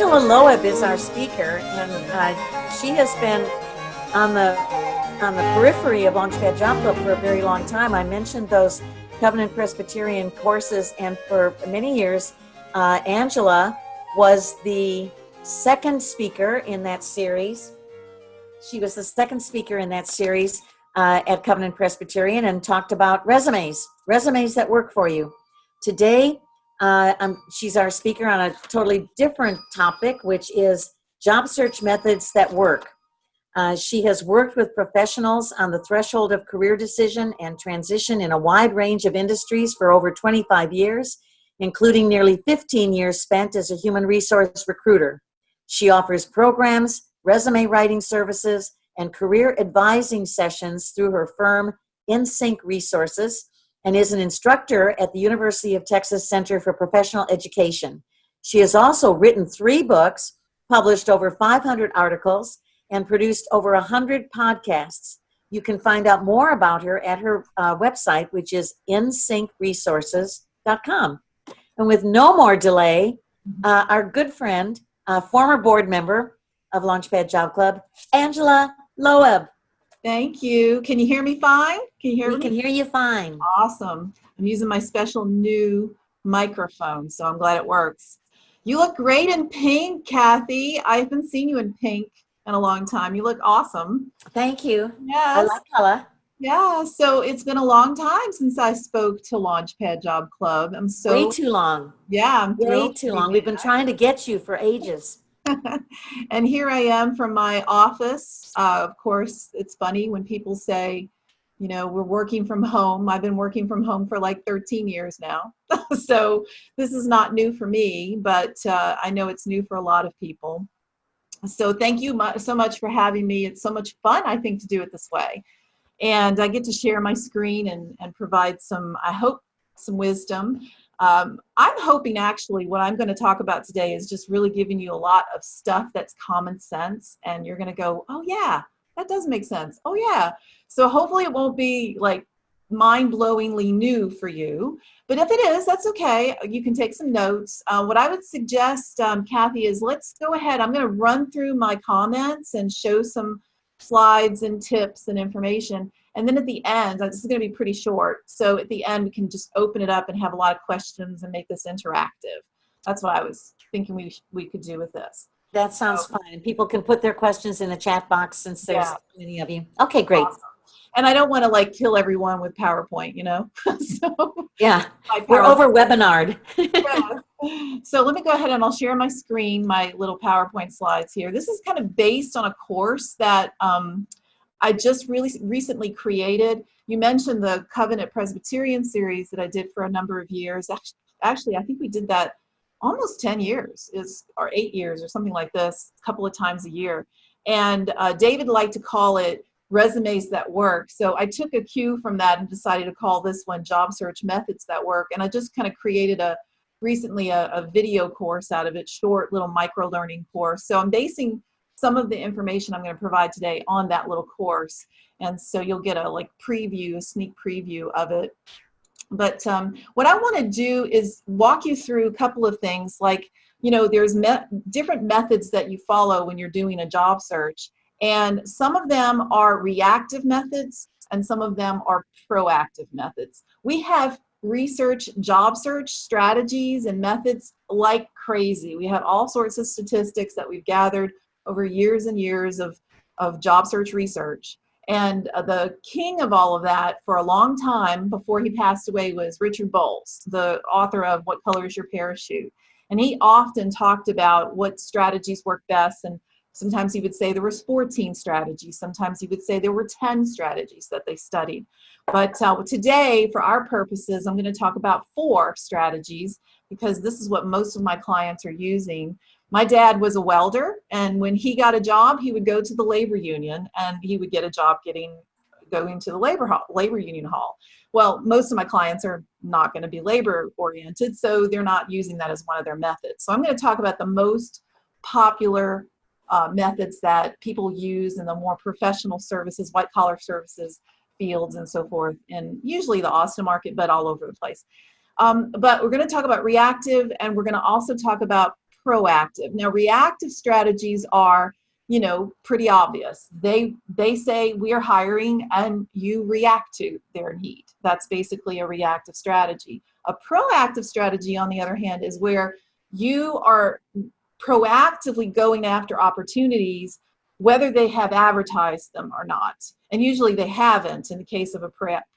Angela Loeb is our speaker, and she has been on the periphery of Launchpad Job Club for a very long time. I mentioned those Covenant Presbyterian courses, and for many years, Angela was the second speaker in that series. She was the second speaker in that series at Covenant Presbyterian and talked about resumes that work for you. Today, she's our speaker on a totally different topic, which is job search methods that work. She has worked with professionals on the threshold of career decision and transition in a wide range of industries for over 25 years, including nearly 15 years spent as a human resource recruiter. She offers programs, resume writing services, and career advising sessions through her firm, InSync Resources, and is an instructor at the University of Texas Center for Professional Education. She has also written 3 books, published over 500 articles, and produced over 100 podcasts. You can find out more about her at her website, which is insyncresources.com. And with no more delay, our good friend, former board member of Launchpad Job Club, Angela Loeb. Thank you. Can you hear me fine? Can you hear me? We can hear you fine. Awesome. I'm using my special new microphone, so I'm glad it works. You look great in pink, Kathy. I haven't seen you in pink in a long time. You look awesome. Thank you. Yes. I like color. Yeah, so it's been a long time since I spoke to Launchpad Job Club. I'm so way too long. Yeah, I'm thrilled. Way too long. We've been trying to get you for ages. And here I am from my office. Of course, it's funny when people say, you know, we're working from home. I've been working from home for like 13 years now. So this is not new for me, but I know it's new for a lot of people. So thank you so much for having me. It's so much fun, I think, to do it this way. And I get to share my screen and provide some, I hope, some wisdom. I'm hoping actually what I'm going to talk about today is just really giving you a lot of stuff that's common sense, and you're going to go, oh yeah, that does make sense. Oh yeah. So hopefully it won't be like mind-blowingly new for you, but if it is, that's okay. You can take some notes. What I would suggest, Kathy, is let's go ahead. I'm going to run through my comments and show some slides and tips and information. And then at the end, this is going to be pretty short. So at the end, we can just open it up and have a lot of questions and make this interactive. That's what I was thinking we could do with this. That sounds fun. And people can put their questions in the chat box since there's so many of you. Okay, great. Awesome. And I don't want to like kill everyone with PowerPoint, you know? So yeah, we're over webinared. Yeah. So let me go ahead and I'll share my screen, my little PowerPoint slides here. This is kind of based on a course that I just really recently created. You mentioned the Covenant Presbyterian series that I did for a number of years. Actually, I think we did that almost 10 years, or 8 years or something like this, a couple of times a year. And David liked to call it resumes that work. So I took a cue from that and decided to call this one Job Search Methods That Work. And I just kind of created recently a video course out of it, short little micro learning course. So I'm basing some of the information I'm going to provide today on that little course. And so you'll get a sneak preview of it. But what I want to do is walk you through a couple of things, like, you know, there's different methods that you follow when you're doing a job search. And some of them are reactive methods and some of them are proactive methods. We have research job search strategies and methods like crazy. We have all sorts of statistics that we've gathered over years and years of job search research. And the king of all of that for a long time before he passed away was Richard Bowles, the author of What Color Is Your Parachute? And he often talked about what strategies work best, and sometimes he would say there was 14 strategies. Sometimes he would say there were 10 strategies that they studied. But today, for our purposes, I'm going to talk about 4 strategies because this is what most of my clients are using. My dad was a welder, and when he got a job, he would go to the labor union, and he would get a job going to the labor union hall. Well, most of my clients are not going to be labor oriented, so they're not using that as one of their methods. So I'm going to talk about the most popular methods that people use in the more professional services, white collar services fields and so forth, and usually the Austin market, but all over the place. But we're going to talk about reactive, and we're going to also talk about proactive. Now, reactive strategies are, you know, pretty obvious. They say we are hiring and you react to their need. That's basically a reactive strategy. A proactive strategy, on the other hand, is where you are proactively going after opportunities, whether they have advertised them or not. And usually they haven't in the case of a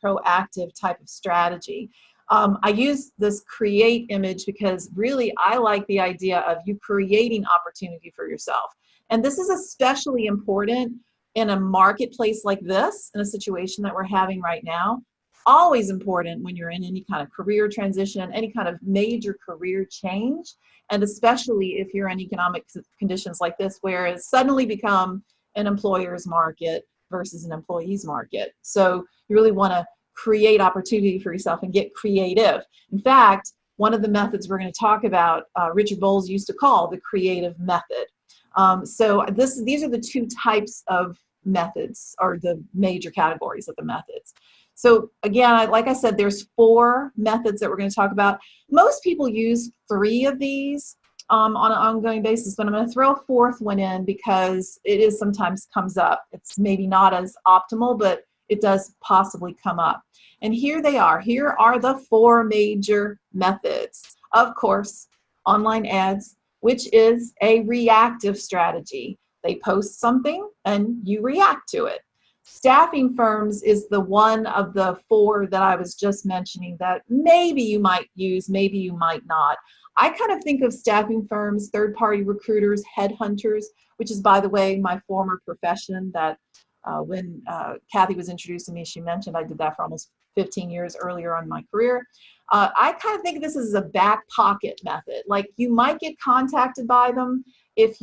proactive type of strategy. I use this create image because really I like the idea of you creating opportunity for yourself. And this is especially important in a marketplace like this, in a situation that we're having right now. Always important when you're in any kind of career transition, any kind of major career change, and especially if you're in economic conditions like this, where it's suddenly become an employer's market versus an employee's market. So you really want to create opportunity for yourself and get creative. In fact, one of the methods we're going to talk about, Richard Bowles used to call the creative method. So these are the two types of methods, or the major categories of the methods. So again, like I said, there's 4 methods that we're going to talk about. Most people use 3 of these on an ongoing basis, but I'm going to throw a 4th one in because it is sometimes comes up. It's maybe not as optimal, but it does possibly come up. And here they are. Here are the 4 major methods. Of course, online ads, which is a reactive strategy. They post something and you react to it. Staffing firms is the one of the 4 that I was just mentioning that maybe you might use, maybe you might not. I kind of think of staffing firms, third-party recruiters, headhunters, which is, by the way, my former profession that when Kathy was introducing me, she mentioned I did that for almost 15 years earlier on in my career. I kind of think of this as a back pocket method. Like, you might get contacted by them if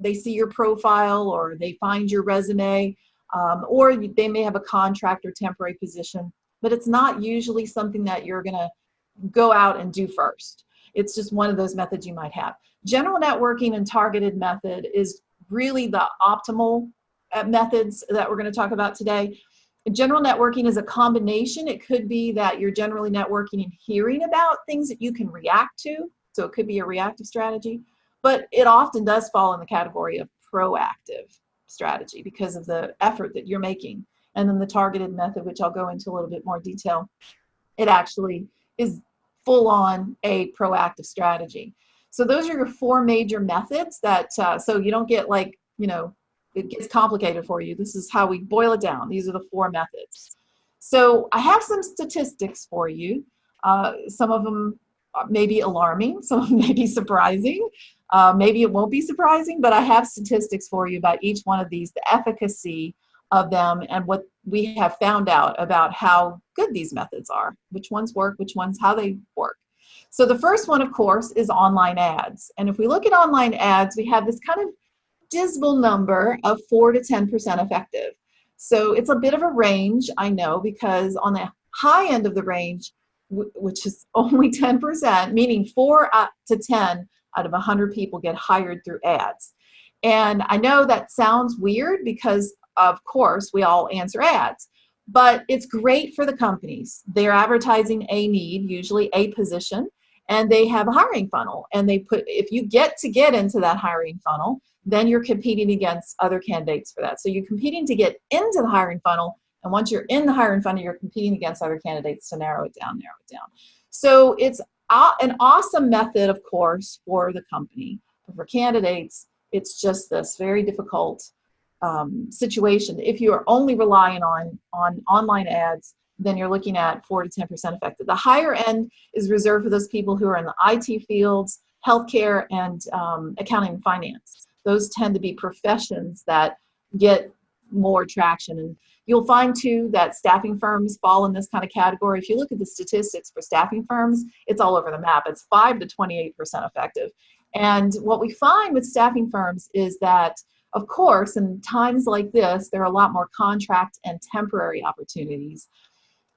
they see your profile or they find your resume, or they may have a contract or temporary position, but it's not usually something that you're going to go out and do first. It's just one of those methods you might have. General networking and targeted method is really the optimal methods that we're going to talk about today. General networking is a combination. It could be that you're generally networking and hearing about things that you can react to. So it could be a reactive strategy, but it often does fall in the category of proactive strategy because of the effort that you're making. And then the targeted method, which I'll go into a little bit more detail, it actually is full on a proactive strategy. So those are your 4 major methods that, so you don't get like, you know, it gets complicated for you. This is how we boil it down. These are the 4 methods. So I have some statistics for you. Some of them may be alarming. Some of them may be surprising. Maybe it won't be surprising, but I have statistics for you about each one of these, the efficacy of them, and what we have found out about how good these methods are, which ones work, which ones, how they work. So the first one, of course, is online ads. And if we look at online ads, we have this kind of dismal number of 4 to 10% effective. So it's a bit of a range, I know, because on the high end of the range, which is only 10%, meaning 4 to 10 out of 100 people get hired through ads. And I know that sounds weird because, of course, we all answer ads, but it's great for the companies. They're advertising a need, usually a position, and they have a hiring funnel. And they put, if you get into that hiring funnel, then you're competing against other candidates for that. So you're competing to get into the hiring funnel. And once you're in the hiring funnel, you're competing against other candidates to narrow it down. So it's an awesome method, of course, for the company. But for candidates, it's just this very difficult situation. If you are only relying on online ads, then you're looking at 4 to 10% effective. The higher end is reserved for those people who are in the IT fields, healthcare, and accounting and finance. Those tend to be professions that get more traction. And you'll find, too, that staffing firms fall in this kind of category. If you look at the statistics for staffing firms, it's all over the map. It's 5 to 28% effective. And what we find with staffing firms is that, of course, in times like this, there are a lot more contract and temporary opportunities.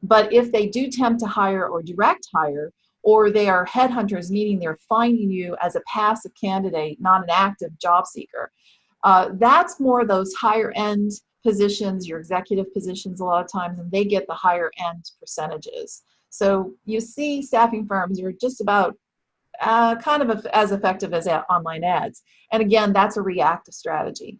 But if they do tempt to hire or direct hire, or they are headhunters, meaning they're finding you as a passive candidate, not an active job seeker, that's more those higher end positions, your executive positions a lot of times, and they get the higher end percentages. So you see staffing firms are just about kind of as effective as online ads. And again, that's a reactive strategy.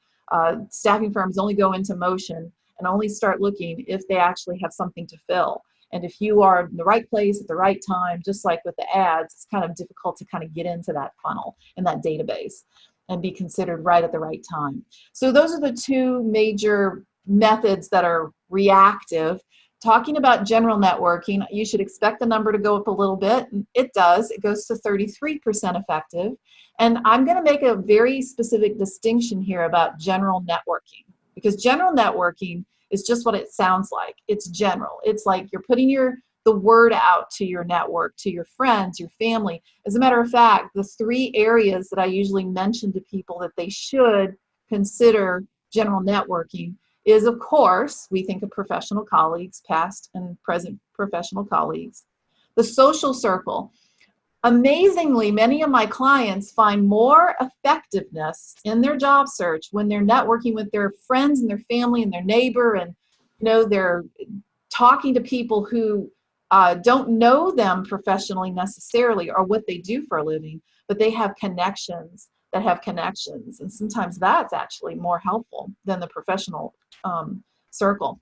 Staffing firms only go into motion and only start looking if they actually have something to fill. And if you are in the right place at the right time, just like with the ads, it's kind of difficult to kind of get into that funnel and that database and be considered right at the right time. So those are the two major methods that are reactive. Talking about general networking, you should expect the number to go up a little bit. It does. It goes to 33% effective. And I'm going to make a very specific distinction here about general networking, because general networking is just what it sounds like. It's general. It's like you're putting the word out to your network, to your friends, your family. As a matter of fact, the 3 areas that I usually mention to people that they should consider general networking is, of course, we think of professional colleagues, past and present professional colleagues. The social circle. Amazingly, many of my clients find more effectiveness in their job search when they're networking with their friends and their family and their neighbor, and they're talking to people who don't know them professionally necessarily or what they do for a living, but they have connections that have connections. And sometimes that's actually more helpful than the professional circle.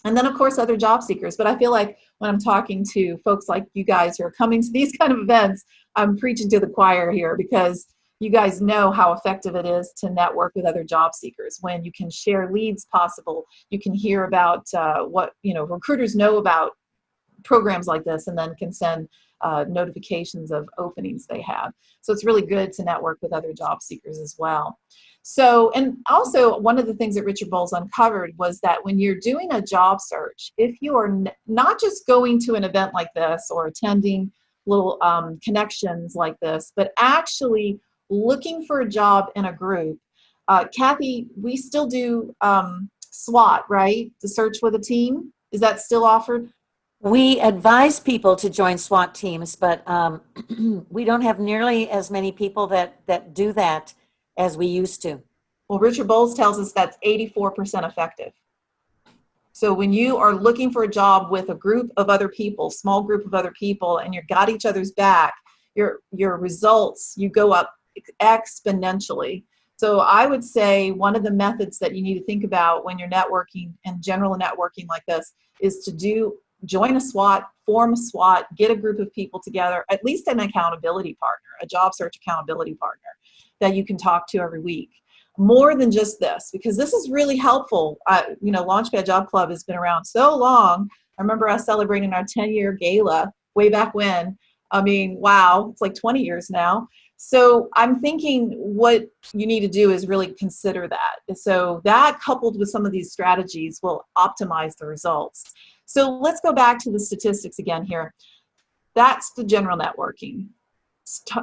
And then, of course, other job seekers. But I feel like when I'm talking to folks like you guys who are coming to these kind of events, I'm preaching to the choir here, because you guys know how effective it is to network with other job seekers when you can share leads possible. You can hear about what recruiters know about programs like this, and then can send notifications of openings they have. So it's really good to network with other job seekers as well. So, and also one of the things that Richard Bowles uncovered was that when you're doing a job search, if you are not just going to an event like this or attending little connections like this, but actually looking for a job in a group. Kathy, we still do SWAT, right? The search with a team. Is that still offered? We advise people to join SWAT teams, but we don't have nearly as many people that do that as we used to. Well, Richard Bowles tells us that's 84% effective. So when you are looking for a job with a group of other people, small group of other people, and you've got each other's back, your results, you go up exponentially. So I would say one of the methods that you need to think about when you're networking and general networking like this is to join a SWAT, form a SWAT, get a group of people together, at least an accountability partner, a job search accountability partner that you can talk to every week. More than just this, because this is really helpful. Launchpad Job Club has been around so long. I remember us celebrating our 10-year gala way back when. I mean, wow, it's like 20 years now. So I'm thinking what you need to do is really consider that. So that coupled with some of these strategies will optimize the results. So let's go back to the statistics again here. That's the general networking.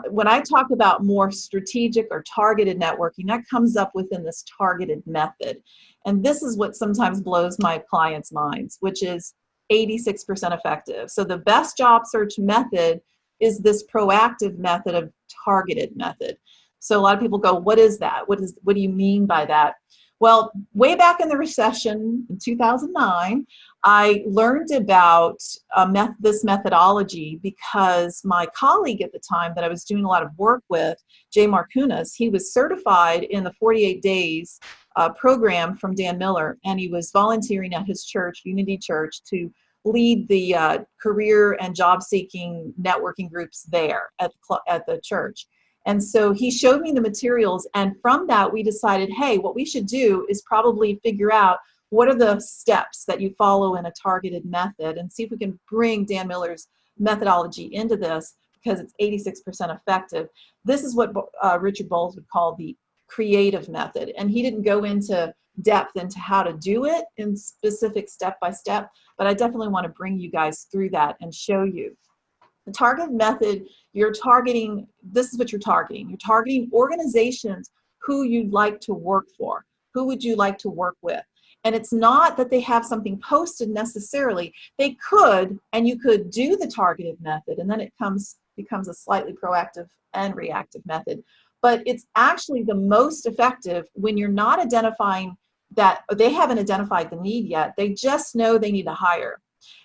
When I talk about more strategic or targeted networking, that comes up within this targeted method. And this is what sometimes blows my clients' minds, which is 86% effective. So the best job search method is this proactive method of targeted method. So a lot of people go, what is that? What do you mean by that? Well, way back in the recession in 2009, I learned about this methodology because my colleague at the time that I was doing a lot of work with, Jay Marcunas, he was certified in the 48 days program from Dan Miller, and he was volunteering at his church, Unity Church, to lead the career and job-seeking networking groups there at the church. And so he showed me the materials, and from that we decided, hey, what we should do is probably figure out what are the steps that you follow in a targeted method and see if we can bring Dan Miller's methodology into this, because it's 86% effective. This is what Richard Bowles would call the creative method. And he didn't go into depth into how to do it in specific step by step, but I definitely want to bring you guys through that and show you. The target method, you're targeting, this is what you're targeting. You're targeting organizations who you'd like to work for. Who would you like to work with? And it's not that they have something posted necessarily. They could, and you could do the targeted method, and then it becomes a slightly proactive and reactive method. But it's actually the most effective when you're not identifying that, they haven't identified the need yet. They just know they need to hire.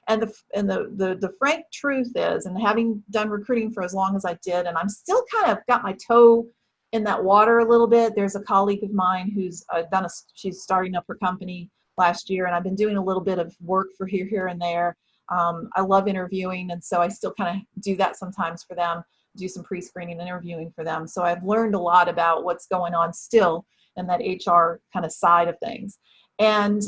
And the frank truth is, and having done recruiting for as long as I did, and I'm still kind of got my toe in that water a little bit. There's a colleague of mine who's she's starting up her company last year, and I've been doing a little bit of work for here and there. I love interviewing, and so I still kind of do that sometimes for them, do some pre-screening and interviewing for them. So I've learned a lot about what's going on still in that HR kind of side of things. And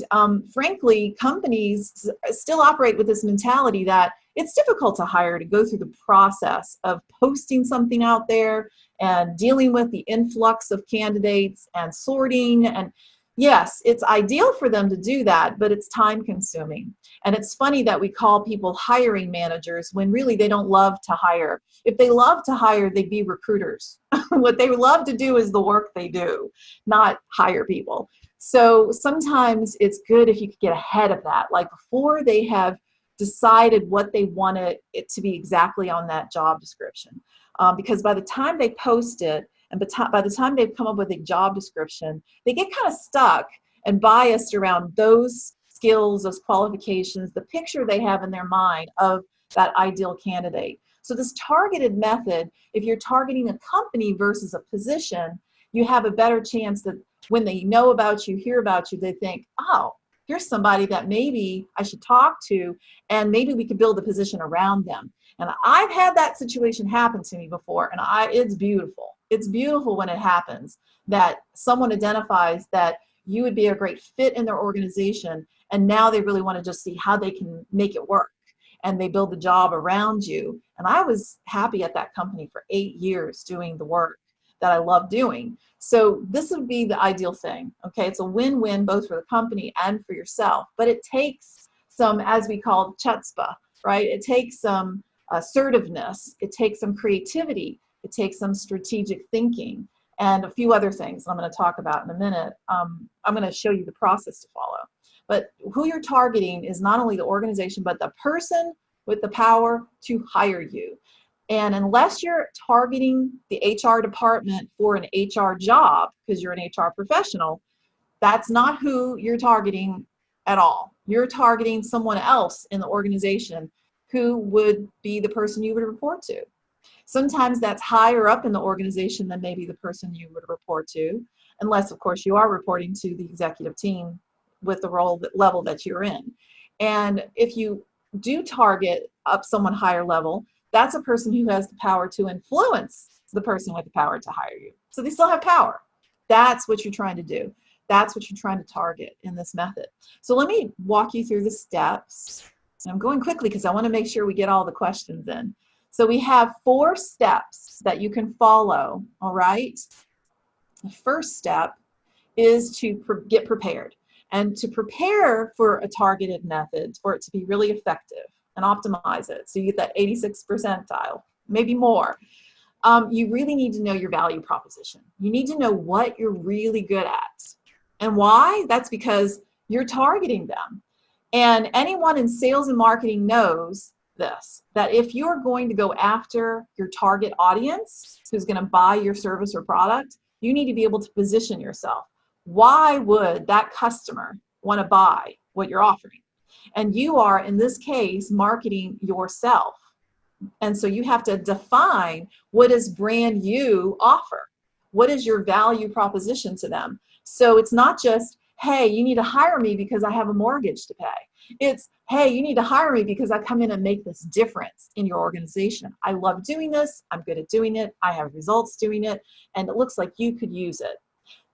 frankly, companies still operate with this mentality that it's difficult to hire, to go through the process of posting something out there and dealing with the influx of candidates and sorting. And yes, it's ideal for them to do that, but it's time consuming. And it's funny that we call people hiring managers when really they don't love to hire. If they love to hire, they'd be recruiters. What they love to do is the work they do, not hire people. So sometimes it's good if you could get ahead of that, like before they have decided what they wanted it to be exactly on that job description. Because by the time they post it, and by the time they've come up with a job description, they get kind of stuck and biased around those skills, those qualifications, the picture they have in their mind of that ideal candidate. So this targeted method, if you're targeting a company versus a position, you have a better chance that when they know about you, hear about you, they think, oh, here's somebody that maybe I should talk to, and maybe we could build a position around them. And I've had that situation happen to me before, and it's beautiful. It's beautiful when it happens, that someone identifies that you would be a great fit in their organization, and now they really want to just see how they can make it work, and they build the job around you. And I was happy at that company for 8 years doing the work that I love doing. So this would be the ideal thing, okay? It's a win-win both for the company and for yourself, but it takes some, as we call chutzpah, right? It takes some assertiveness, it takes some creativity, it takes some strategic thinking, and a few other things I'm going to talk about in a minute. I'm going to show you the process to follow. But who you're targeting is not only the organization, but the person with the power to hire you. And unless you're targeting the HR department for an HR job, because you're an HR professional, that's not who you're targeting at all. You're targeting someone else in the organization who would be the person you would report to. Sometimes that's higher up in the organization than maybe the person you would report to, unless, of course, you are reporting to the executive team with the level that you're in. And if you do target up someone higher level, that's a person who has the power to influence the person with the power to hire you. So they still have power. That's what you're trying to do. That's what you're trying to target in this method. So let me walk you through the steps. And I'm going quickly because I want to make sure we get all the questions in. So we have 4 steps that you can follow, all right? The first step is to get prepared. And to prepare for a targeted method, for it to be really effective and optimize it, so you get that 86th percentile, maybe more, you really need to know your value proposition. You need to know what you're really good at. And why? That's because you're targeting them. And anyone in sales and marketing knows this, that if you're going to go after your target audience who's going to buy your service or product, you need to be able to position yourself. Why would that customer want to buy what you're offering? And you are, in this case, marketing yourself. And so you have to define, what does brand you offer? What is your value proposition to them? So it's not just, hey, you need to hire me because I have a mortgage to pay. It's, hey, you need to hire me because I come in and make this difference in your organization. I love doing this. I'm good at doing it. I have results doing it. And it looks like you could use it.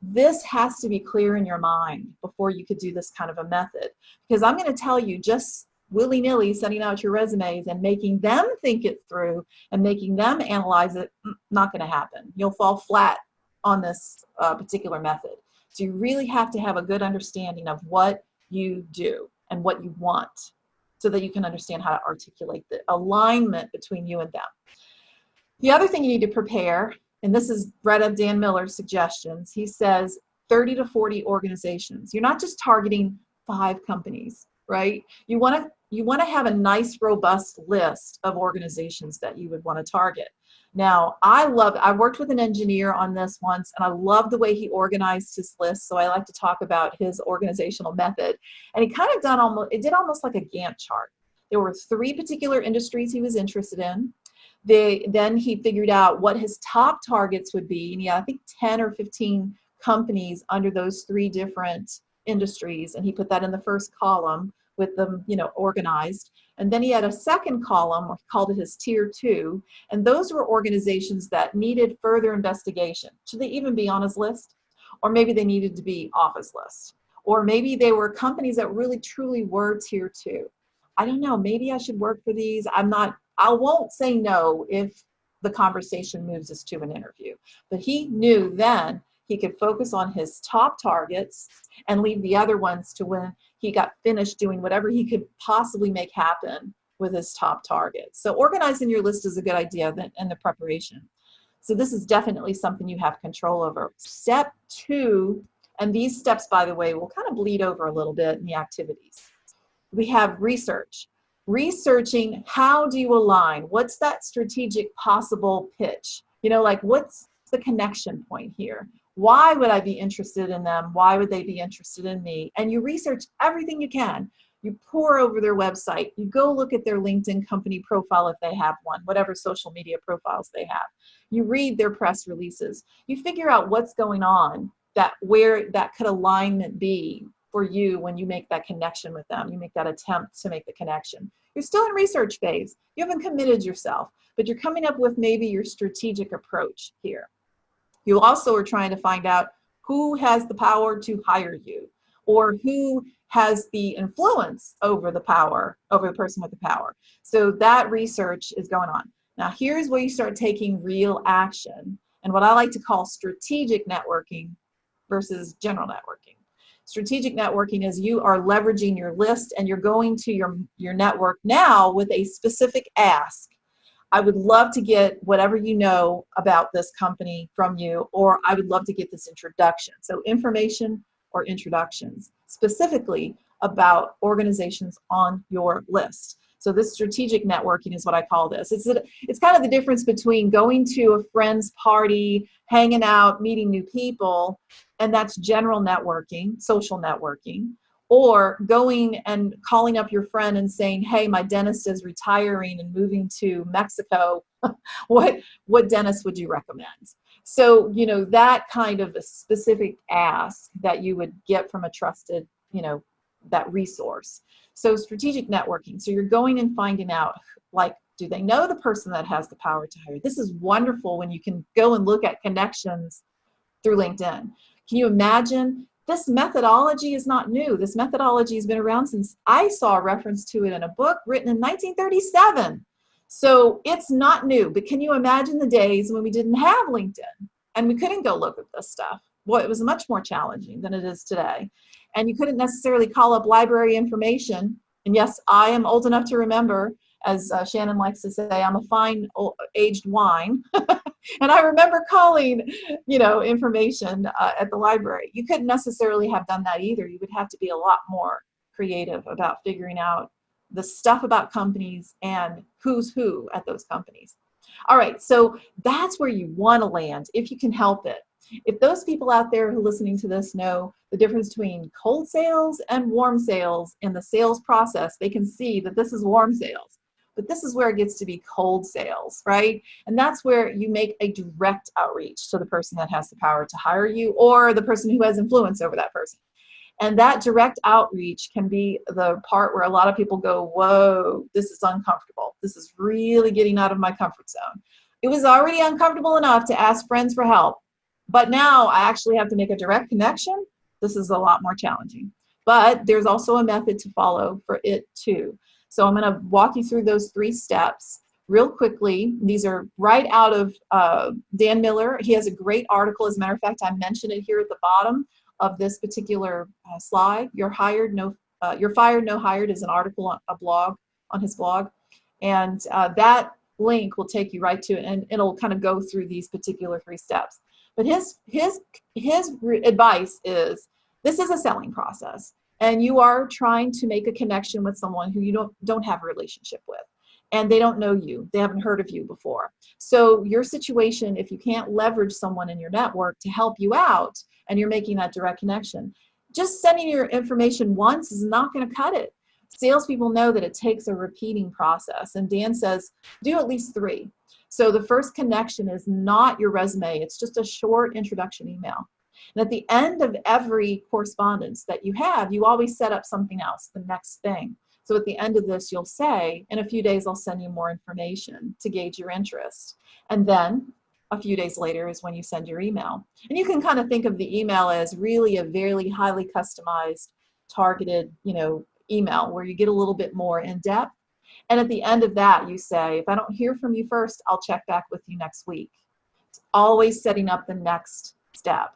This has to be clear in your mind before you could do this kind of a method. Because I'm going to tell you, just willy-nilly sending out your resumes and making them think it through and making them analyze it, not going to happen. You'll fall flat on this particular method. So you really have to have a good understanding of what you do and what you want, so that you can understand how to articulate the alignment between you and them. The other thing you need to prepare, and this is right up Dan Miller's suggestions, he says 30 to 40 organizations. You're not just targeting 5 companies, right? You want to have a nice, robust list of organizations that you would want to target. Now, I worked with an engineer on this once, and I love the way he organized his list, so I like to talk about his organizational method. And he kind of did almost like a Gantt chart. There were 3 particular industries he was interested in. Then he figured out what his top targets would be. And he had, I think, 10 or 15 companies under those 3 different industries. And he put that in the first column with them, organized. And then he had a second column, he called it his tier 2. And those were organizations that needed further investigation. Should they even be on his list? Or maybe they needed to be off his list. Or maybe they were companies that really truly were tier 2. I don't know, maybe I should work for these. I won't say no if the conversation moves us to an interview. But he knew then he could focus on his top targets and leave the other ones to when he got finished doing whatever he could possibly make happen with his top targets. So organizing your list is a good idea in the preparation. So this is definitely something you have control over. Step 2, and these steps, by the way, will kind of bleed over a little bit in the activities. We have research. Researching, how do you align? What's that strategic possible pitch? Like, what's the connection point here? Why would I be interested in them? Why would they be interested in me? And you research everything you can. You pore over their website. You go look at their LinkedIn company profile if they have one, whatever social media profiles they have. You read their press releases. You figure out what's going on, where that could alignment be for you when you make that connection with them. You make that attempt to make the connection. You're still in research phase. You haven't committed yourself, but you're coming up with maybe your strategic approach here. You also are trying to find out who has the power to hire you, or who has the influence over the person with the power. So that research is going on. Now, here's where you start taking real action, and what I like to call strategic networking versus general networking. Strategic networking is you are leveraging your list and you're going to your network now with a specific ask. I would love to get whatever you know about this company from you, or I would love to get this introduction. So information or introductions, specifically about organizations on your list. So this strategic networking is what I call this. It's kind of the difference between going to a friend's party, hanging out, meeting new people, and that's general networking, social networking, or going and calling up your friend and saying, hey, my dentist is retiring and moving to Mexico. What dentist would you recommend? So, that kind of a specific ask that you would get from a trusted, that resource. So strategic networking. So you're going and finding out, like, do they know the person that has the power to hire? This is wonderful when you can go and look at connections through LinkedIn. Can you imagine? This methodology is not new. This methodology has been around since I saw a reference to it in a book written in 1937. So it's not new, but can you imagine the days when we didn't have LinkedIn and we couldn't go look at this stuff? Well, it was much more challenging than it is today. And you couldn't necessarily call up library information. And yes, I am old enough to remember, as Shannon likes to say, I'm a fine aged wine. And I remember calling, information at the library. You couldn't necessarily have done that either. You would have to be a lot more creative about figuring out the stuff about companies and who's who at those companies. All right, so that's where you want to land if you can help it. If those people out there who are listening to this know the difference between cold sales and warm sales in the sales process, they can see that this is warm sales. But this is where it gets to be cold sales, right? And that's where you make a direct outreach to the person that has the power to hire you, or the person who has influence over that person. And that direct outreach can be the part where a lot of people go, whoa, this is uncomfortable. This is really getting out of my comfort zone. It was already uncomfortable enough to ask friends for help, but now I actually have to make a direct connection. This is a lot more challenging. But there's also a method to follow for it too. So I'm going to walk you through those 3 steps real quickly. These are right out of Dan Miller. He has a great article. As a matter of fact, I mentioned it here at the bottom of this particular slide. You're Fired, No Hired is an article, a blog on his blog. And that link will take you right to it, and it'll kind of go through these particular 3 steps. But his advice is, this is a selling process. And you are trying to make a connection with someone who you don't have a relationship with. And they don't know you. They haven't heard of you before. So your situation, if you can't leverage someone in your network to help you out, and you're making that direct connection, just sending your information once is not going to cut it. salespeople know that it takes a repeating process. And Dan says, do at least 3. So the first connection is not your resume. It's just a short introduction email. And at the end of every correspondence that you have, you always set up something else, the next thing. So at the end of this, you'll say, in a few days, I'll send you more information to gauge your interest. And then a few days later is when you send your email. And you can kind of think of the email as really a very highly customized, targeted, email where you get a little bit more in depth. And at the end of that, you say, if I don't hear from you first, I'll check back with you next week. It's always setting up the next step.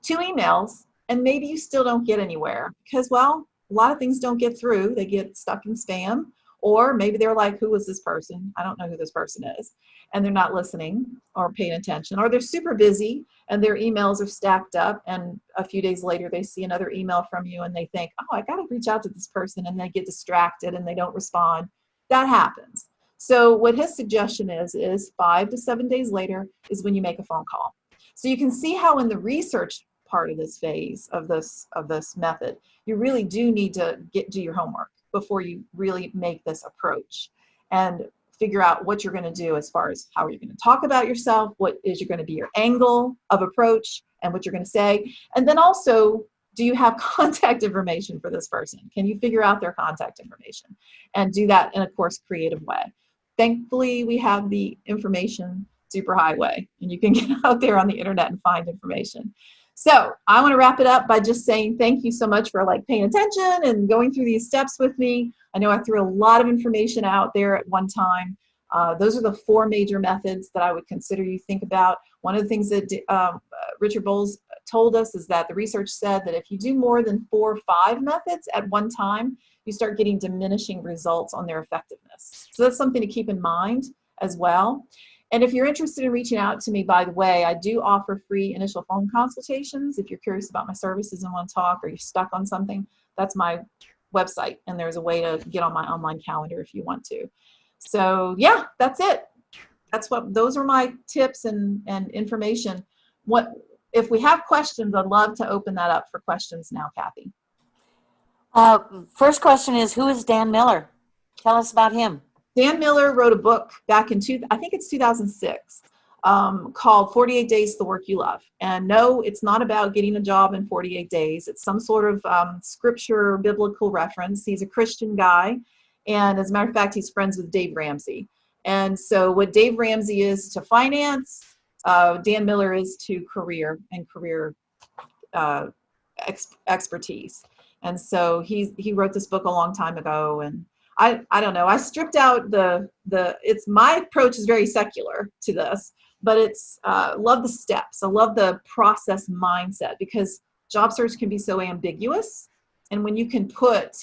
2 emails, and maybe you still don't get anywhere because, well, a lot of things don't get through. They get stuck in spam, or maybe they're like, who is this person? I don't know who this person is. And they're not listening or paying attention, or they're super busy and their emails are stacked up. And a few days later, they see another email from you and they think, oh, I got to reach out to this person. And they get distracted and they don't respond. That happens. So what his suggestion is 5 to 7 days later is when you make a phone call. So you can see how in the research part of this phase of this method, you really do need to do your homework before you really make this approach and figure out what you're going to do as far as how you're going to talk about yourself, what is going to be your angle of approach and what you're going to say. And then also, do you have contact information for this person? Can you figure out their contact information and do that in a, of course, creative way? Thankfully, we have the information superhighway and you can get out there on the internet and find information. So I want to wrap it up by just saying thank you so much for paying attention and going through these steps with me. I know I threw a lot of information out there at one time. Those are the 4 major methods that I would consider you think about. One of the things that Richard Bowles told us is that the research said that if you do more than 4 or 5 methods at one time, you start getting diminishing results on their effectiveness. So that's something to keep in mind as well. And if you're interested in reaching out to me, by the way, I do offer free initial phone consultations. If you're curious about my services and want to talk or you're stuck on something, that's my website. And there's a way to get on my online calendar if you want to. So yeah, that's it. Those are my tips and information. If we have questions, I'd love to open that up for questions now, Kathy. First question is, who is Dan Miller? Tell us about him. Dan Miller wrote a book back in, I think it's 2006, called 48 Days to the Work You Love. And no, it's not about getting a job in 48 days. It's some sort of scripture, biblical reference. He's a Christian guy. And as a matter of fact, he's friends with Dave Ramsey. And so what Dave Ramsey is to finance, Dan Miller is to career and career expertise. And so he wrote this book a long time ago, and I don't know. I stripped out my approach is very secular to this, but it's love the steps. I love the process mindset because job search can be so ambiguous. And when you can put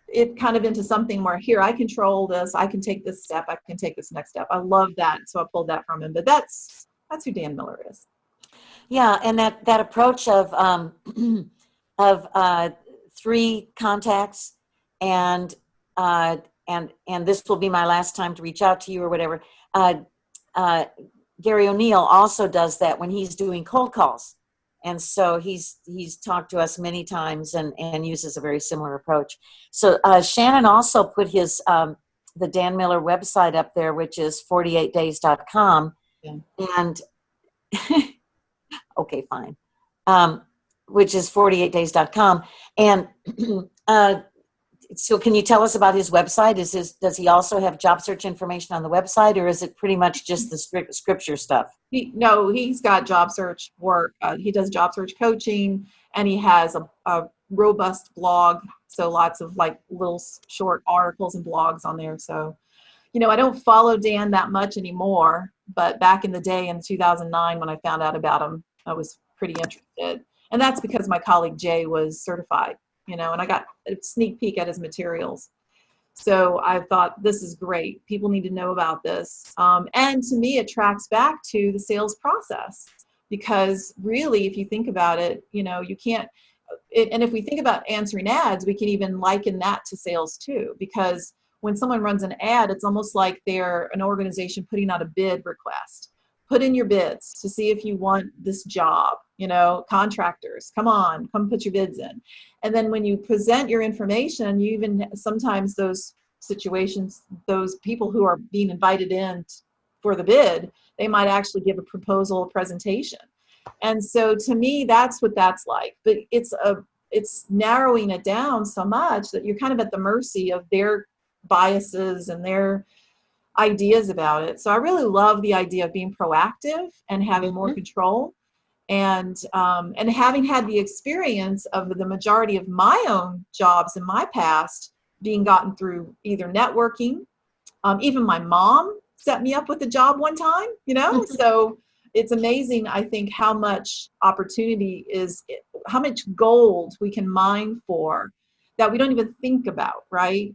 it kind of into something where here, I control this, I can take this step, I can take this next step. I love that. So I pulled that from him, but that's who Dan Miller is. Yeah. And that approach of 3 contacts and this will be my last time to reach out to you or whatever. Gary ONeil also does that when he's doing cold calls. And so he's talked to us many times and uses a very similar approach. So Shannon also put his the Dan Miller website up there, which is 48days.com. Yeah. And okay, fine. Which is 48days.com. And so can you tell us about his website? Does he also have job search information on the website, or is it pretty much just the scripture stuff? He's got job search work. He does job search coaching, and he has a robust blog. So lots of little short articles and blogs on there. So, I don't follow Dan that much anymore, but back in the day in 2009, when I found out about him, I was pretty interested. And that's because my colleague Jay was certified. And I got a sneak peek at his materials. So I thought, this is great. People need to know about this. And to me, it tracks back to the sales process because really, if you think about it, you can't, and if we think about answering ads, we can even liken that to sales too, because when someone runs an ad, it's almost like they're an organization putting out a bid request. put in your bids to see if you want this job. You know, contractors, come on, come put your bids in. And then when you present your information, you even sometimes those situations, those people who are being invited in for the bid, they might actually give a proposal presentation. And so to me, that's what that's like. But it's narrowing it down so much that you're kind of at the mercy of their biases and their ideas about it. So I really love the idea of being proactive and having more control. And having had the experience of the majority of my own jobs in my past being gotten through either networking, even my mom set me up with a job one time, you know, so it's amazing, I think, how much opportunity is, how much gold we can mine for that we don't even think about, right?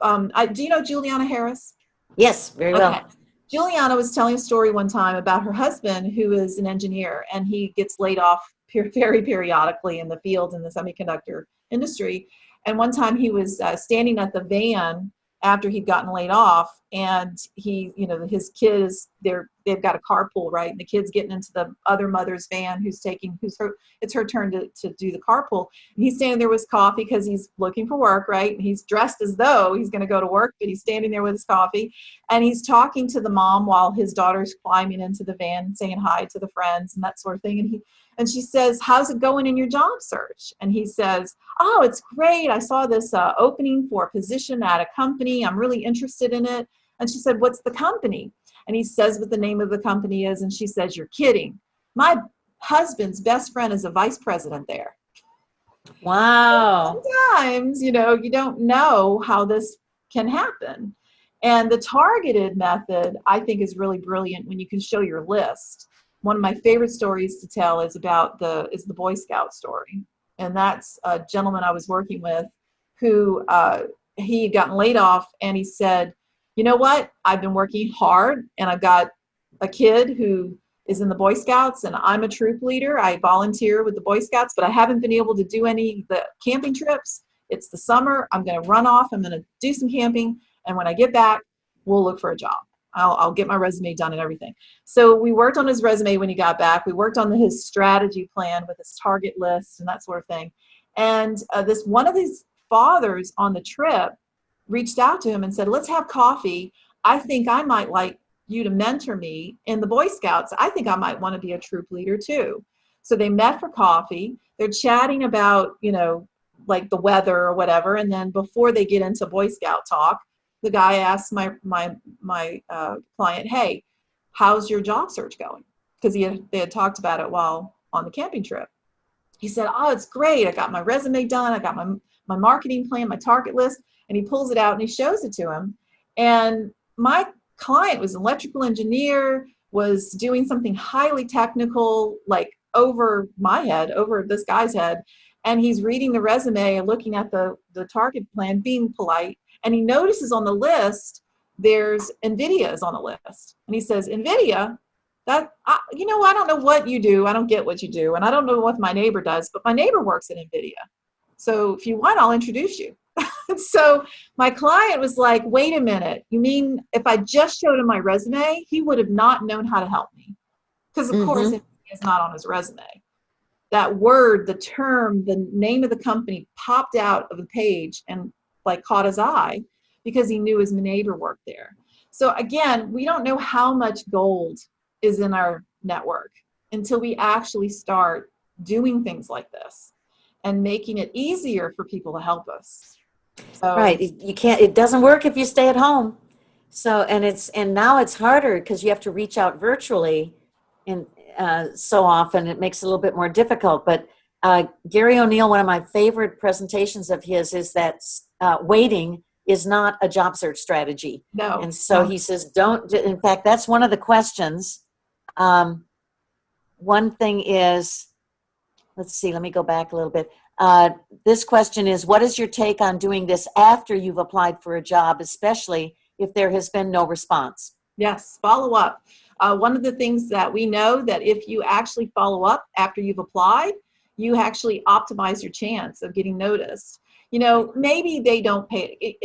Do you know Juliana Harris? Yes, very Okay. well. Juliana was telling a story one time about her husband, who is an engineer, and he gets laid off very periodically in the field in the semiconductor industry. And one time he was standing at the van after he'd gotten laid off, and he, you know, his kids, they've got a carpool, right? And the kid's getting into the other mother's van it's her turn to do the carpool. And he's standing there with his coffee because he's looking for work, right? And he's dressed as though he's going to go to work, but he's standing there with his coffee. And he's talking to the mom while his daughter's climbing into the van, saying hi to the friends and that sort of thing. And she says, how's it going in your job search? And he says, oh, it's great. I saw this opening for a position at a company. I'm really interested in it. And she said, what's the company? And he says what the name of the company is. And she says, you're kidding. My husband's best friend is a vice president there. Wow. Sometimes, you know, you don't know how this can happen. And the targeted method, I think, is really brilliant when you can show your list. One of my favorite stories to tell is the Boy Scout story. And that's a gentleman I was working with who he had gotten laid off, and he said, you know what? I've been working hard, and I've got a kid who is in the Boy Scouts, and I'm a troop leader. I volunteer with the Boy Scouts, but I haven't been able to do any of the camping trips. It's the summer. I'm going to run off. I'm going to do some camping. And when I get back, we'll look for a job. I'll get my resume done and everything. So we worked on his resume when he got back. We worked on his strategy plan with his target list and that sort of thing. And one of these fathers on the trip reached out to him and said, let's have coffee. I think I might like you to mentor me in the Boy Scouts. I think I might want to be a troop leader too. So they met for coffee. They're chatting about, you know, like the weather or whatever. And then before they get into Boy Scout talk, the guy asked my client, hey, how's your job search going? Because they had talked about it while on the camping trip. He said, oh, it's great. I got my resume done. I got my marketing plan, my target list. And he pulls it out and he shows it to him. And my client was an electrical engineer, was doing something highly technical, like over my head, over this guy's head. And he's reading the resume and looking at the target plan, being polite. And he notices on the list, there's NVIDIA is on the list. And he says, NVIDIA? I don't know what you do. I don't get what you do. And I don't know what my neighbor does, but my neighbor works at NVIDIA. So if you want, I'll introduce you. So my client was like, wait a minute. You mean if I just showed him my resume, he would have not known how to help me? Because of course, it's not on his resume. That word, the term, the name of the company popped out of the page and like caught his eye because he knew his neighbor worked there. So again, we don't know how much gold is in our network until we actually start doing things like this and making it easier for people to help us. So, right. You can't, it doesn't work if you stay at home. So, and now it's harder because you have to reach out virtually, and so often it makes it a little bit more difficult. But Gary ONeil, one of my favorite presentations of his is that waiting is not a job search strategy. no. And so he says, in fact, that's one of the questions. One thing is, let's see, let me go back a little bit. This question is, what is your take on doing this after you've applied for a job, especially if there has been no response? Yes, follow up. One of the things that we know that if you actually follow up after you've applied, you actually optimize your chance of getting noticed. You know, maybe they don't pay.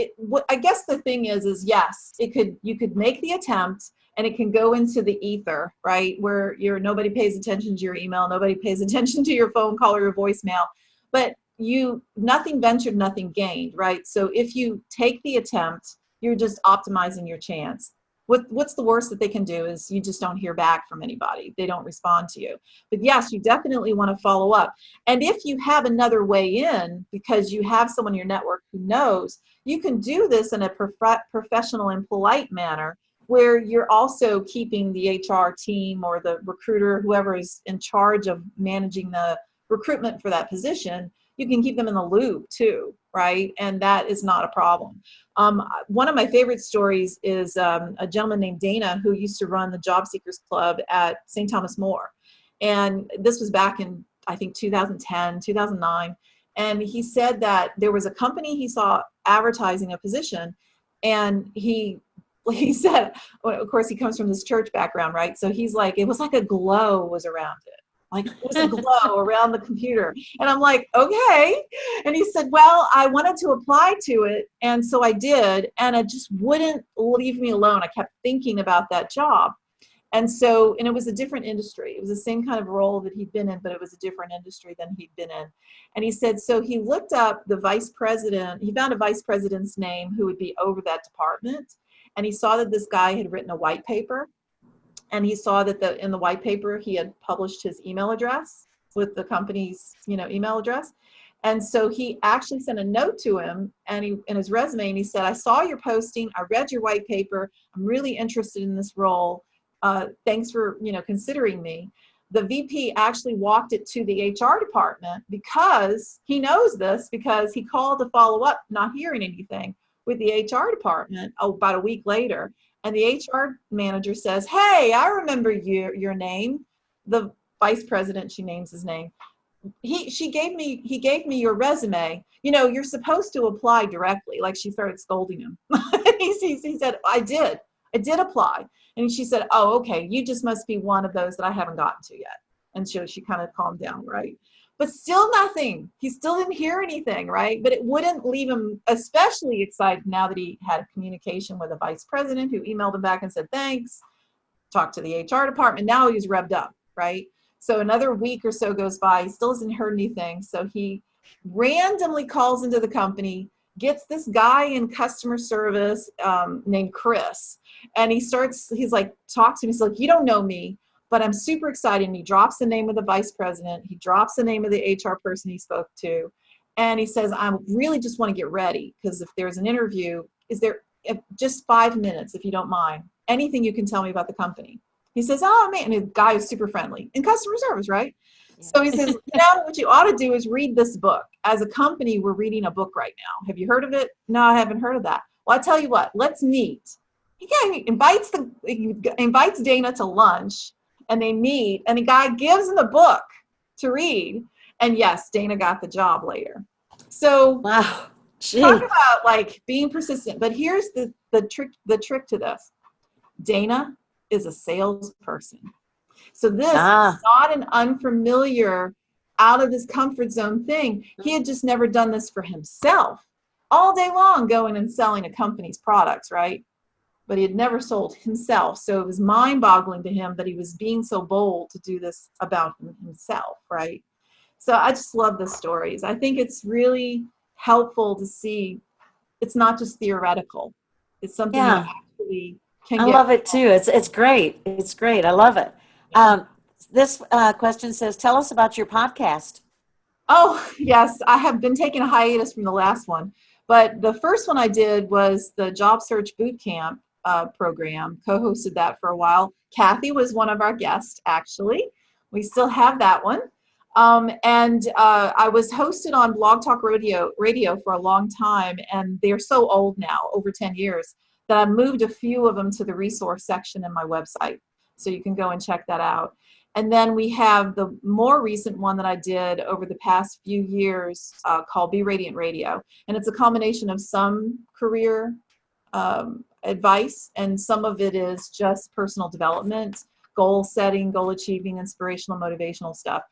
I guess the thing is yes, you could make the attempt and it can go into the ether, right? Where nobody pays attention to your email, nobody pays attention to your phone call or your voicemail, but nothing ventured, nothing gained, right? So if you take the attempt, you're just optimizing your chance. What's the worst that they can do is you just don't hear back from anybody. They don't respond to you. But yes, you definitely want to follow up. And if you have another way in, because you have someone in your network who knows, you can do this in a professional and polite manner, where you're also keeping the HR team or the recruiter, whoever is in charge of managing the recruitment for that position, you can keep them in the loop too, right? And that is not a problem. One of my favorite stories is a gentleman named Dana who used to run the Job Seekers Club at St. Thomas More. And this was back in, I think, 2010, 2009. And he said that there was a company he saw advertising a position, and he said, well, of course, he comes from this church background, right? So he's like, it was like a glow was around it. Like it was a glow around the computer. And I'm like, okay. And he said, well, I wanted to apply to it. And so I did. And it just wouldn't leave me alone. I kept thinking about that job. And it was a different industry. It was the same kind of role that he'd been in, but it was a different industry than he'd been in. And he said, so he looked up the vice president. He found a vice president's name who would be over that department. And he saw that this guy had written a white paper. And he saw that in the white paper, he had published his email address with the company's, email address. And so he actually sent a note to him in his resume, and he said, I saw your posting. I read your white paper. I'm really interested in this role. Thanks for, considering me. The VP actually walked it to the HR department because he knows this, because he called to follow up, not hearing anything, with the HR department about a week later. And the HR manager says, hey, I remember your name. The vice president, she names his name. He gave me your resume. You're supposed to apply directly. Like, she started scolding him. he said, I did apply. And she said, oh, okay, you just must be one of those that I haven't gotten to yet. And so she kind of calmed down, right? But still nothing. He still didn't hear anything, right? But it wouldn't leave him especially excited now that he had communication with a vice president who emailed him back and said, thanks, talked to the HR department. Now he was revved up, right? So another week or so goes by. He still hasn't heard anything. So he randomly calls into the company, gets this guy in customer service named Chris. And he's like, talks to him. He's like, you don't know me, but I'm super excited. And he drops the name of the vice president. He drops the name of the HR person he spoke to. And he says, I really just want to get ready, because if there's an interview, just 5 minutes, if you don't mind, anything you can tell me about the company. He says, oh, man. And the guy is super friendly in customer service, right? Yeah. So he says, what you ought to do is read this book. As a company, we're reading a book right now. Have you heard of it? No, I haven't heard of that. Well, I tell you what, let's meet. He invites Dana to lunch, and they meet, and the guy gives him the book to read. And yes, Dana got the job later. So wow. Gee. Talk about like being persistent. But here's the trick to this. Dana is a salesperson. So this is not an unfamiliar, out of his comfort zone thing. He had just never done this for himself all day long, going and selling a company's products, right? But he had never sold himself. So it was mind-boggling to him that he was being so bold to do this about himself, right? So I just love the stories. I think it's really helpful to see it's not just theoretical. It's something that actually can I love it too. It's great. It's great. I love it. This question says, tell us about your podcast. Oh, yes. I have been taking a hiatus from the last one. But the first one I did was the Job Search Bootcamp program. Co-hosted that for a while. Kathy was one of our guests, actually. We still have that one. I was hosted on Blog Talk Radio for a long time, and they're so old now, over 10 years, that I moved a few of them to the resource section in my website. So you can go and check that out. And then we have the more recent one that I did over the past few years called Be Radiant Radio. And it's a combination of some career advice, and some of it is just personal development, goal setting, goal achieving, inspirational, motivational stuff.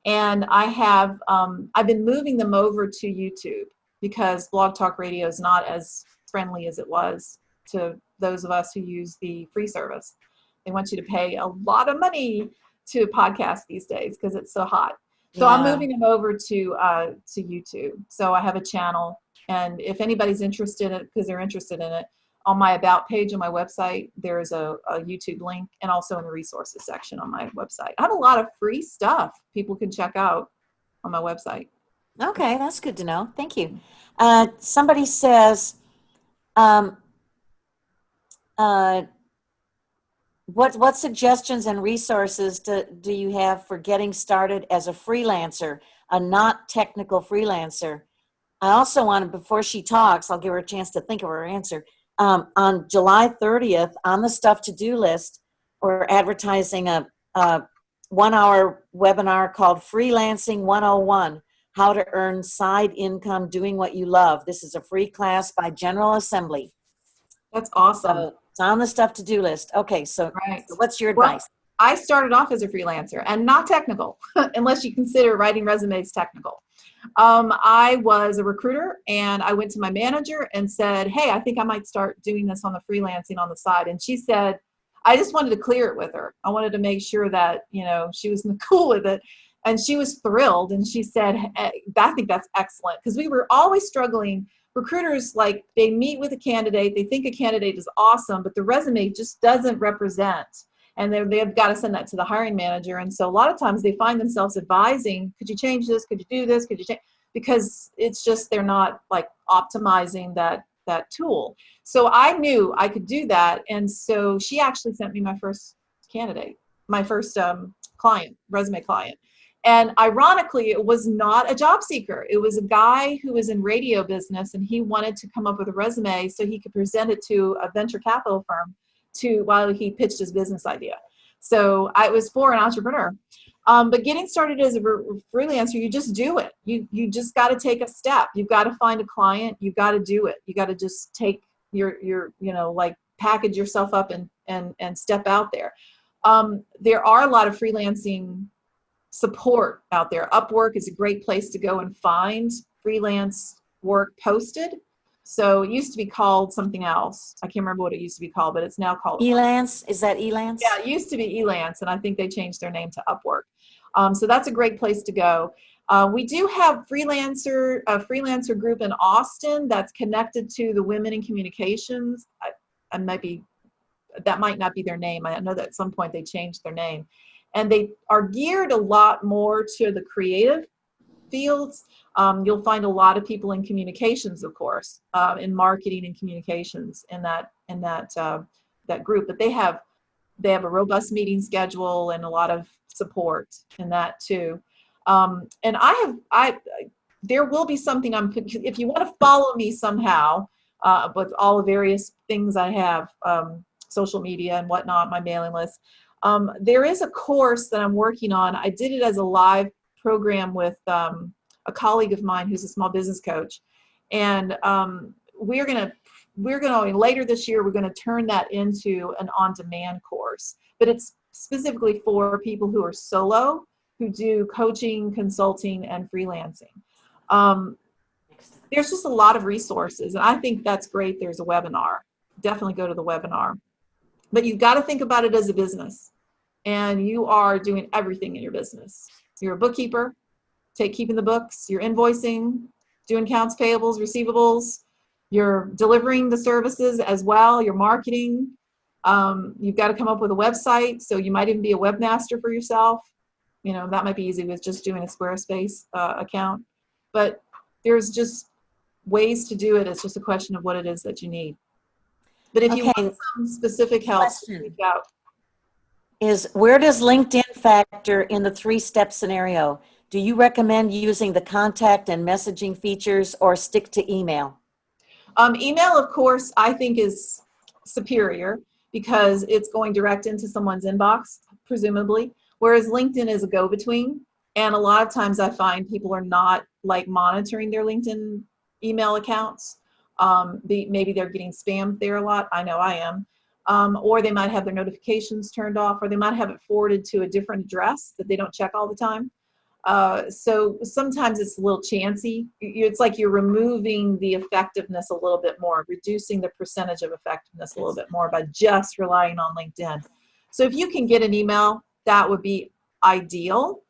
And I have, I've been moving them over to YouTube because Blog Talk Radio is not as friendly as it was to those of us who use the free service. They want you to pay a lot of money to podcast these days because it's so hot. So I'm Yeah. moving them over to YouTube. So I have a channel, and if anybody's interested in it, because they're interested in it, on my about page on my website, there's a YouTube link, and also in the resources section on my website. I have a lot of free stuff people can check out on my website. Okay, that's good to know. Thank you. Somebody says, um, uh, what suggestions and resources do you have for getting started as a freelancer, a not technical freelancer? I also want to, before she talks, I'll give her a chance to think of her answer. On July 30th, on the stuff to-do list, we're advertising a 1-hour webinar called Freelancing 101, How to Earn Side Income Doing What You Love. This is a free class by General Assembly. That's awesome. So it's on the stuff to-do list. Okay, so, Right. so what's your Well, advice? I started off as a freelancer and not technical, unless you consider writing resumes technical. I was a recruiter, and I went to my manager and said, hey, I think I might start doing this on the freelancing on the side. And she said, I just wanted to clear it with her. I wanted to make sure that, she was cool with it. And she was thrilled. And she said, hey, I think that's excellent. Because we were always struggling. Recruiters, like, they meet with a candidate, they think a candidate is awesome, but the resume just doesn't represent. And they've got to send that to the hiring manager. And so a lot of times they find themselves advising, could you change this? Could you do this? Could you change? Because it's just, they're not like optimizing that tool. So I knew I could do that. And so she actually sent me my first candidate, my first client, resume client. And ironically, it was not a job seeker. It was a guy who was in radio business, and he wanted to come up with a resume so he could present it to a venture capital firm while he pitched his business idea. So I was for an entrepreneur. But getting started as a freelancer, you just do it. You just got to take a step. You've got to find a client. You've got to do it. You got to just take your like package yourself up and step out there. There are a lot of freelancing support out there. Upwork is a great place to go and find freelance work posted. So it used to be called something else. I can't remember what it used to be called, but it's now called Elance? Is that Elance? Yeah, it used to be Elance, and I think they changed their name to Upwork. So that's a great place to go. We do have a freelancer group in Austin that's connected to the Women in Communications. That might not be their name. I know that at some point they changed their name. And they are geared a lot more to the creative fields. You'll find a lot of people in communications, of course, in marketing and communications in that group. But they have a robust meeting schedule and a lot of support in that too. And there will be something if you want to follow me somehow, with all the various things I have, social media and whatnot, my mailing list. There is a course that I'm working on. I did it as a live program with a colleague of mine who's a small business coach, and we're gonna later this year, we're gonna turn that into an on-demand course. But it's specifically for people who are solo, who do coaching, consulting, and freelancing. There's just a lot of resources, and I think that's great. There's a webinar. Definitely go to the webinar. But you've got to think about it as a business, and you are doing everything in your business. You're a bookkeeper, keeping the books, you're invoicing, doing accounts payables, receivables, you're delivering the services as well, you're marketing. You've got to come up with a website, so you might even be a webmaster for yourself. That might be easy with just doing a Squarespace account. But there's just ways to do it. It's just a question of what it is that you need. But if you want some specific help, reach out. Where does LinkedIn factor in the 3-step scenario? Do you recommend using the contact and messaging features or stick to email? Email, of course, I think is superior because it's going direct into someone's inbox, presumably, whereas LinkedIn is a go-between. And a lot of times I find people are not monitoring their LinkedIn email accounts. Maybe they're getting spammed there a lot. I know I am. Or they might have their notifications turned off, or they might have it forwarded to a different address that they don't check all the time. So sometimes it's a little chancy. It's like you're removing the effectiveness a little bit more, reducing the percentage of effectiveness a little bit more by just relying on LinkedIn. So if you can get an email, that would be ideal,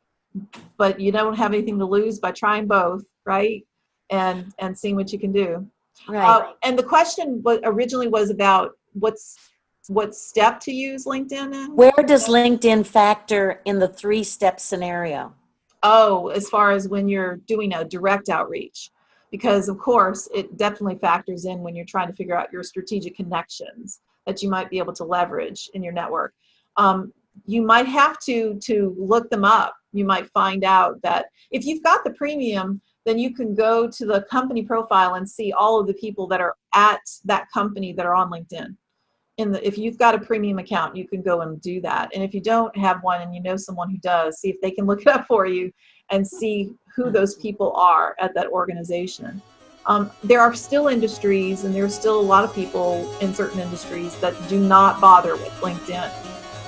but you don't have anything to lose by trying both, right? And seeing what you can do. Right. And the question originally was about what step to use LinkedIn in? Where does LinkedIn factor in the 3-step scenario? Oh, as far as when you're doing a direct outreach, because of course it definitely factors in when you're trying to figure out your strategic connections that you might be able to leverage in your network. You might have to look them up. You might find out that if you've got the premium, then you can go to the company profile and see all of the people that are at that company that are on LinkedIn. If you've got a premium account, you can go and do that. And if you don't have one and you know someone who does, see if they can look it up for you and see who those people are at that organization. There are still industries, and there are still a lot of people in certain industries that do not bother with LinkedIn.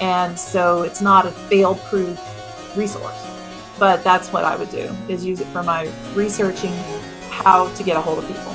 And so it's not a fail-proof resource. But that's what I would do, is use it for my researching how to get a hold of people.